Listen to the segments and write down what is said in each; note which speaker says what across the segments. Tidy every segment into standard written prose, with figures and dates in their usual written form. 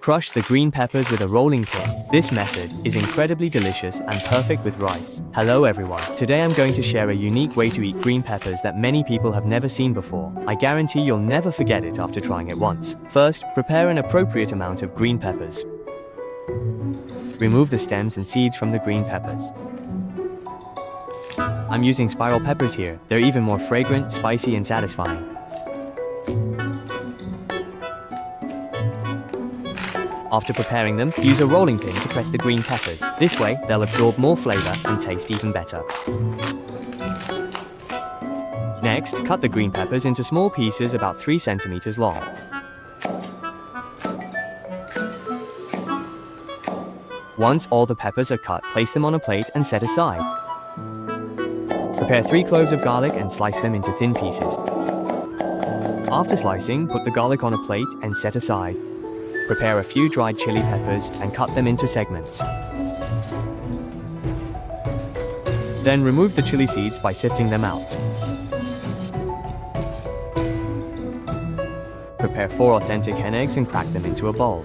Speaker 1: Crush the green peppers with a rolling pin. This method is incredibly delicious and perfect with rice. Hello everyone. Today I'm going to share a unique way to eat green peppers that many people have never seen before. I guarantee you'll never forget it after trying it once. First, prepare an appropriate amount of green peppers. Remove the stems and seeds from the green peppers. I'm using spiral peppers here. They're even more fragrant, spicy, and satisfying. After preparing them, use a rolling pin to press the green peppers. This way, they'll absorb more flavor and taste even better. Next, cut the green peppers into small pieces about 3 centimeters long. Once all the peppers are cut, place them on a plate and set aside. Prepare 3 cloves of garlic and slice them into thin pieces. After slicing, put the garlic on a plate and set aside. Prepare a few dried chili peppers and cut them into segments. Then remove the chili seeds by sifting them out. Prepare 4 authentic hen eggs and crack them into a bowl.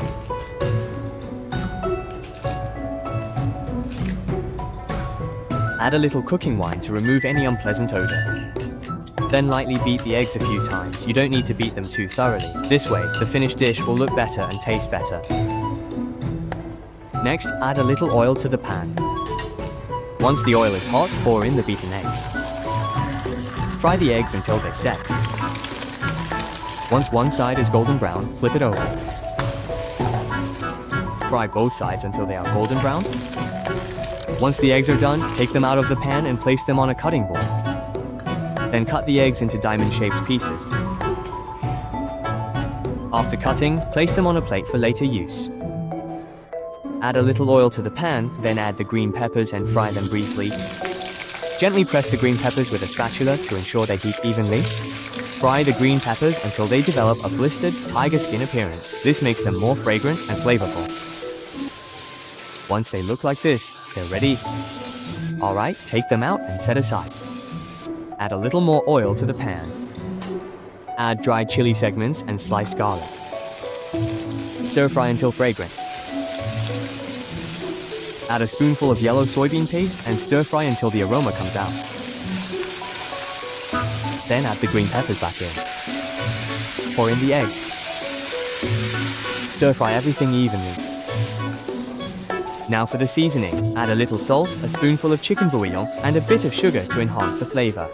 Speaker 1: Add a little cooking wine to remove any unpleasant odor. Then lightly beat the eggs a few times. You don't need to beat them too thoroughly. This way, the finished dish will look better and taste better. Next, add a little oil to the pan. Once the oil is hot, pour in the beaten eggs. Fry the eggs until they set. Once one side is golden brown, flip it over. Fry both sides until they are golden brown. Once the eggs are done, take them out of the pan and place them on a cutting board. Then cut the eggs into diamond-shaped pieces. After cutting, place them on a plate for later use. Add a little oil to the pan, then add the green peppers and fry them briefly. Gently press the green peppers with a spatula to ensure they heat evenly. Fry the green peppers until they develop a blistered, tiger skin appearance. This makes them more fragrant and flavorful. Once they look like this, they're ready. Alright, take them out and set aside. Add a little more oil to the pan. Add dried chili segments and sliced garlic. Stir fry until fragrant. Add a spoonful of yellow soybean paste and stir fry until the aroma comes out. Then add the green peppers back in. Pour in the eggs. Stir fry everything evenly. Now for the seasoning, add a little salt, a spoonful of chicken bouillon, and a bit of sugar to enhance the flavor.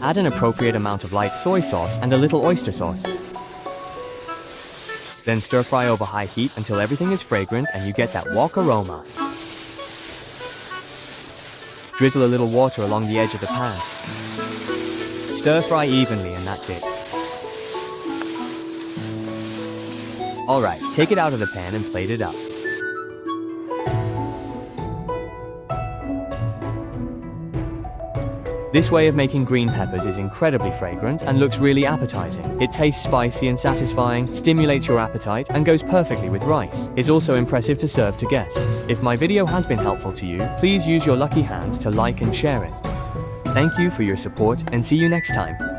Speaker 1: Add an appropriate amount of light soy sauce and a little oyster sauce. Then stir fry over high heat until everything is fragrant and you get that wok aroma. Drizzle a little water along the edge of the pan. Stir fry evenly and that's it. Alright, take it out of the pan and plate it up. This way of making green peppers is incredibly fragrant and looks really appetizing. It tastes spicy and satisfying, stimulates your appetite, and goes perfectly with rice. It's also impressive to serve to guests. If my video has been helpful to you, please use your lucky hands to like and share it. Thank you for your support and see you next time.